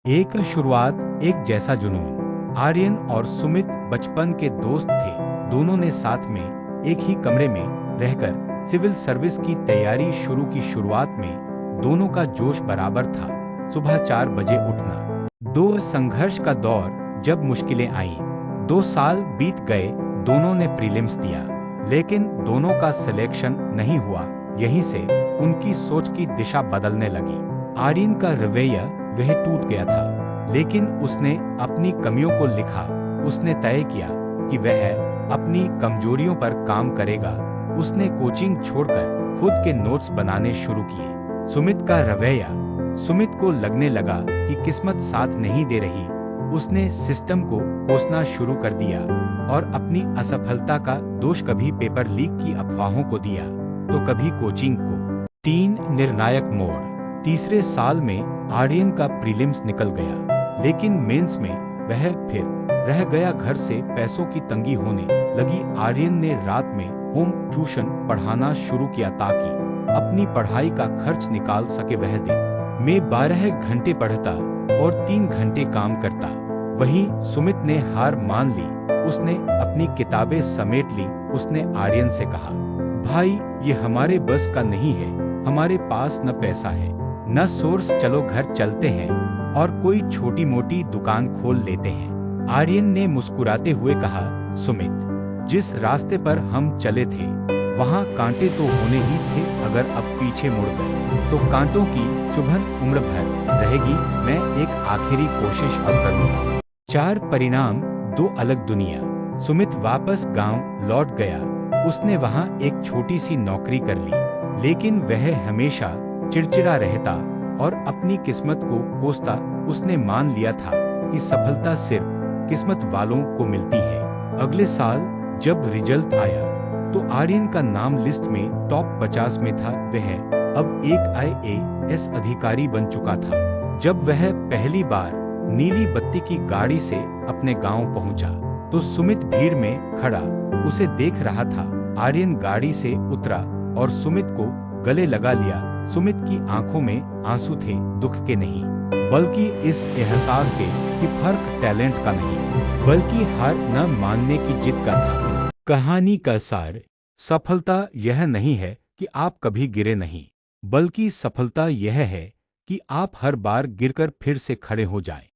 एक शुरुआत एक जैसा जुनून। आर्यन और सुमित बचपन के दोस्त थे। दोनों ने साथ में एक ही कमरे में रहकर सिविल सर्विस की तैयारी शुरू की। शुरुआत में दोनों का जोश बराबर था। सुबह 4 बजे उठना। दो संघर्ष का दौर। जब मुश्किलें आईं, 2 साल बीत गए। दोनों ने प्रीलिम्स दिया, लेकिन दोनों का सिलेक्शन नहीं हुआ। यहीं से उनकी सोच की दिशा बदलने लगी। आर्यन का रवैया वह टूट गया था, लेकिन उसने अपनी कमियों को लिखा। उसने तय किया कि वह अपनी कमजोरियों पर काम करेगा। उसने कोचिंग छोड़कर खुद के नोट्स बनाने शुरू किए। सुमित का रवैया। सुमित को लगने लगा कि किस्मत साथ नहीं दे रही। उसने सिस्टम को कोसना शुरू कर दिया और अपनी असफलता का दोष कभी पेपर लीक की अफवाहों को दिया, तो कभी कोचिंग को। 3 निर्णायक मोड़। तीसरे साल में आर्यन का प्रीलिम्स निकल गया, लेकिन मेंस में वह फिर रह गया। घर से पैसों की तंगी होने लगी। आर्यन ने रात में होम ट्यूशन पढ़ाना शुरू किया ताकि अपनी पढ़ाई का खर्च निकाल सके। वह दिन में 12 घंटे पढ़ता और 3 घंटे काम करता। वहीं सुमित ने हार मान ली। उसने अपनी किताबें समेट ली। उसने आर्यन से कहा, भाई, ये हमारे बस का नहीं है। हमारे पास न पैसा है न सोर्स। चलो घर चलते हैं और कोई छोटी मोटी दुकान खोल लेते हैं। आर्यन ने मुस्कुराते हुए कहा, सुमित, जिस रास्ते पर हम चले थे वहाँ कांटे तो होने ही थे। अगर अब पीछे मुड़ गए तो कांटों की चुभन उम्र भर रहेगी। मैं एक आखिरी कोशिश अब करूँगा। 4 परिणाम, 2 अलग दुनिया। सुमित वापस गांव लौट गया। उसने वहाँ एक छोटी सी नौकरी कर ली, लेकिन वह हमेशा चिड़चिड़ा रहता और अपनी किस्मत को कोसता। उसने मान लिया था कि सफलता सिर्फ किस्मत वालों को मिलती है। अगले साल जब रिजल्ट आया तो आर्यन का नाम लिस्ट में टॉप 50 में था। वह अब एक IAS अधिकारी बन चुका था। जब वह पहली बार नीली बत्ती की गाड़ी से अपने गांव पहुंचा तो सुमित भीड़ में खड़ा उसे देख रहा था। आर्यन गाड़ी से उतरा और सुमित को गले लगा लिया। सुमित की आंखों में आंसू थे, दुख के नहीं, बल्कि इस एहसास के कि फर्क टैलेंट का नहीं, बल्कि हार न मानने की जिद का था। कहानी का सार। सफलता यह नहीं है कि आप कभी गिरे नहीं, बल्कि सफलता यह है कि आप हर बार गिरकर फिर से खड़े हो जाएं।